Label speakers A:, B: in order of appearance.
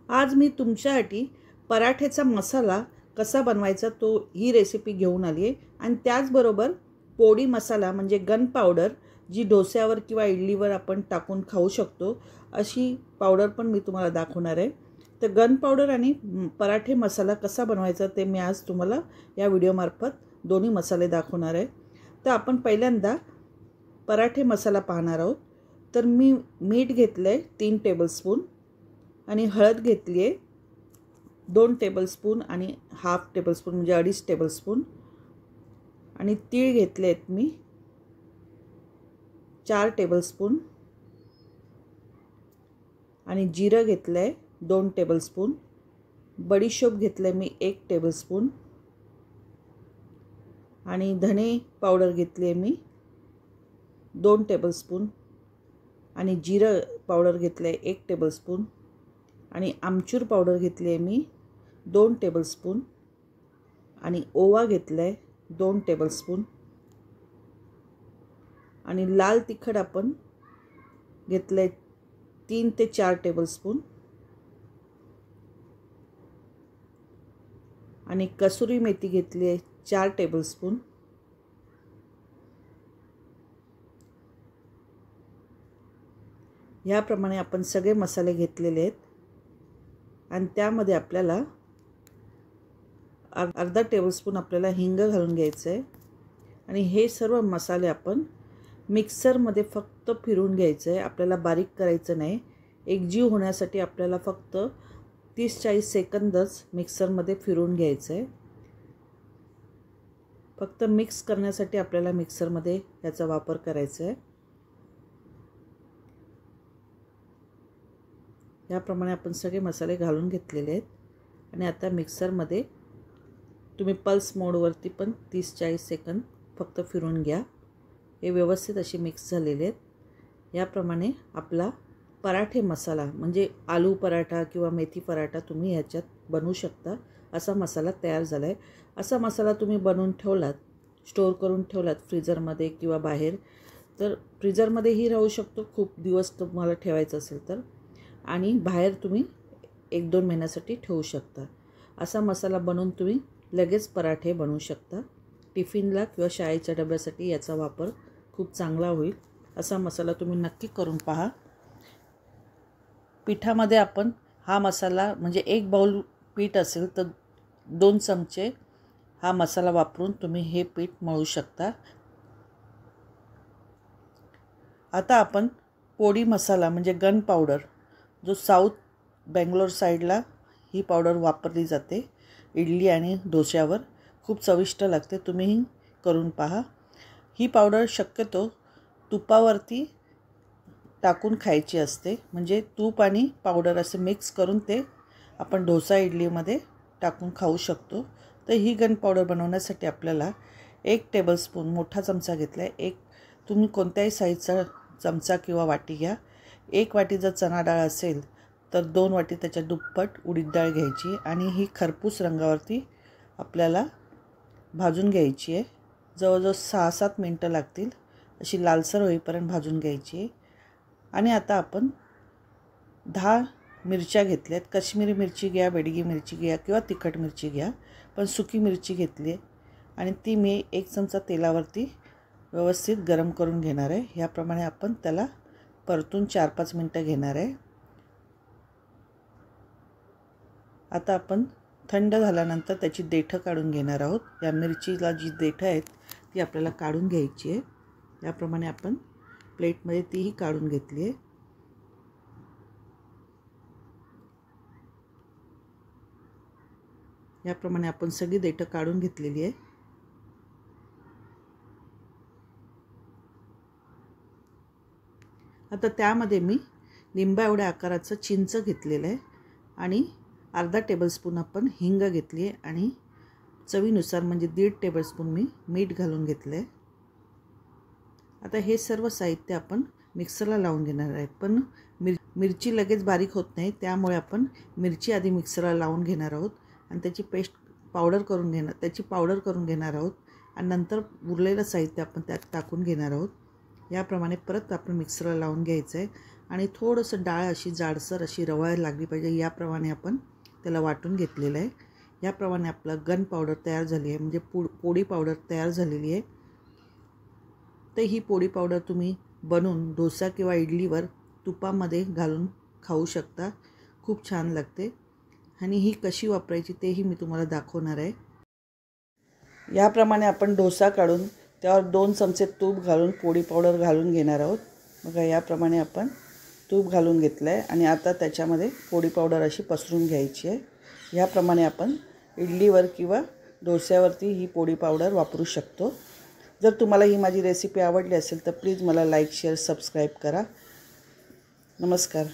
A: आज मी तुमच्यासाठी पराठ्याचा मसाला कसा बनवायचा तो ही रेसिपी घेऊन आली आहे आणि त्याचबरोबर पोडी मसाला म्हणजे गन पावडर जी डोस्यावर किंवा इडलीवर आपण टाकून खाऊ शकतो अशी पावडर पण मी तुम्हाला दाखवणार आहे। तर गन पावडर आणि पराठे मसाला कसा बनवायचा ते मी आज तुम्हाला या व्हिडिओमार्फत दोन्ही मसाले दाखवणार आहे। तर आपण पहिल्यांदा पराठे मसाला पाहणार आहोत। तर मी मीठ घेतलंय 3 टेबलस्पून आणि हळद घेतली आहे 2 टेबलस्पून आणि हाफ टेबलस्पून म्हणजे 2.5 टेबलस्पून आणि तीळ घेतले आहेत मी 4 टेबलस्पून आणि जिरं घेतलंय 2 टेबलस्पून, बडीशोप घेतलंय मी 1 टेबलस्पून आणि धने पावडर घेतली आहे मी 2 टेबलस्पून आणि जिरं पावडर घेतलंय 1 टेबलस्पून आणि आमचूर पावडर घेतली आहे मी 2 टेबलस्पून आणि ओवा घेतलाय 2 टेबलस्पून आणि लाल तिखट आपण घेतलंय 3 ते 4 टेबलस्पून आणि कसुरी मेथी घेतली आहे 4 टेबलस्पून याप्रमाणे आपण सगळे मसाले घेतलेले आहेत आणि त्यामध्ये आपल्याला अर्धा टेबलस्पून आपल्याला हिंग घालून घ्यायचं आहे आणि हे सर्व मसाले आपण मिक्सरमध्ये फक्त फिरवून घ्यायचं आहे। आपल्याला बारीक करायचं नाही। एकजीव होण्यासाठी आपल्याला फक्त 30-40 सेकंदच मिक्सरमध्ये फिरवून घ्यायचं आहे। फक्त मिक्स करण्यासाठी आपल्याला मिक्सरमध्ये याचा वापर करायचा आहे। याप्रमाणे आपण सगळे मसाले घालून घेतलेले आहेत आणि आता मिक्सरमध्ये तुम्ही पल्स मोडवरती पण 30-40 सेकंद फक्त फिरवून घ्या। हे व्यवस्थित असे मिक्स झालेले आहेत। याप्रमाणे आपला पराठे मसाला म्हणजे आलू पराठा किंवा मेथी पराठा तुम्ही ह्याच्यात बनवू शकता असा मसाला तयार झाला आहे। असा मसाला तुम्ही बनवून ठेवलात, स्टोर करून ठेवलात फ्रीजरमध्ये किंवा बाहेर, तर फ्रीजरमध्येही राहू शकतो खूप दिवस तुम्हाला ठेवायचं असेल तर, आणि बाहेर तुम्ही 1-2 महिन्यासाठी ठेवू शकता। असा मसाला बनवून तुम्ही लगेच पराठे बनवू शकता। टिफिनला किंवा शाळेच्या डब्यासाठी याचा वापर खूप चांगला होईल। असा मसाला तुम्ही नक्की करून पहा। पिठामध्ये आपण हा मसाला म्हणजे 1 बाउल पीठ असेल तर 2 चमचे हा मसाला वापरून तुम्ही हे पीठ मळू शकता। आता आपण पोडी मसाला म्हणजे गन पावडर जो साऊथ बेंगलोर साईडला ही पावडर वापरली जाते इडली आणि डोस्यावर, खूप चविष्ट लागते। तुम्हीही करून पहा। ही पावडर शक्यतो तुपावरती टाकून खायची असते, म्हणजे तूप आणि पावडर असे मिक्स करून ते आपण डोसा इडलीमध्ये टाकून खाऊ शकतो। तर ही गन पावडर बनवण्यासाठी आपल्याला 1 टेबलस्पून मोठा चमचा घेतला आहे, तुम्ही कोणत्याही साईजचा चमचा किंवा वाटी घ्या। 1 वाटी जर चणा डाळ असेल तर 2 वाटी त्याच्या दुप्पट उडीद डाळ घ्यायची आणि ही खरपूस रंगावरती आपल्याला भाजून घ्यायची आहे। जवळजवळ 6-7 मिनटं लागतील अशी लालसर होईपर्यंत भाजून घ्यायची आहे। आणि आता आपण 10 मिरच्या घेतल्यात, काश्मीरी मिरची घ्या, बेडगी मिरची घ्या किंवा तिखट मिरची घ्या, पण सुकी मिरची घेतली आहे आणि ती मी 1 चमचा तेलावरती व्यवस्थित गरम करून घेणार आहे। ह्याप्रमाणे आपण त्याला परतून 4-5 मिनटं घेणार आहे। आता आपण थंड झाल्यानंतर त्याची देठं काढून घेणार आहोत। या मिरचीला जी देठं आहेत ती आपल्याला काढून घ्यायची आहे। याप्रमाणे आपण प्लेटमध्ये तीही काढून घेतली आहे। याप्रमाणे आपण सगळी देठं काढून घेतलेली आहे। आता त्यामध्ये मी लिंबा एवढ्या आकाराचं चिंच घेतलेलं आहे आणि अर्धा टेबलस्पून आपण हिंग घेतली आहे आणि चवीनुसार म्हणजे 1.5 टेबलस्पून मी मीठ घालून घेतलं आहे। आता हे सर्व साहित्य आपण मिक्सरला लावून घेणार आहे, पण मिरची लगेच बारीक होत नाही, त्यामुळे आपण मिरची आधी मिक्सरला लावून घेणार आहोत आणि त्याची पावडर करून घेणार आहोत आणि नंतर उरलेलं साहित्य आपण त्यात टाकून घेणार आहोत। याप्रमाणे परत आपण मिक्सरला लावून घ्यायचं आहे आणि थोडंसं डाळ अशी जाडसर अशी रवायला लागली पाहिजे, याप्रमाणे आपण त्याला वाटून घेतलेलं आहे. याप्रमाणे आपलं गन पावडर तयार झाली आहे, म्हणजे पोळी पावडर तयार झालेली आहे. तर ही पोळी पावडर तुम्ही बनवून डोसा किंवा इडलीवर तुपामध्ये घालून खाऊ शकता. खूप छान लागते. आणि ही कशी वापरायची तेही मी तुम्हाला दाखवणार आहे. याप्रमाणे आपण डोसा काढून त्यावर 2 चमचे तूप घालून पोळी पावडर घालून घेणार आहोत. बघा, याप्रमाणे आपण तूप घालून घेतलं आहे आणि आता त्याच्यामध्ये पोळी पावडर अशी पसरून घ्यायची आहे. याप्रमाणे आपण इडलीवर किंवा डोस्यावरती ही पोळी पावडर वापरू शकतो. जर तुम्हाला ही माझी रेसिपी आवडली असेल तर प्लीज मला लाईक, शेअर, सबस्क्राईब करा. नमस्कार.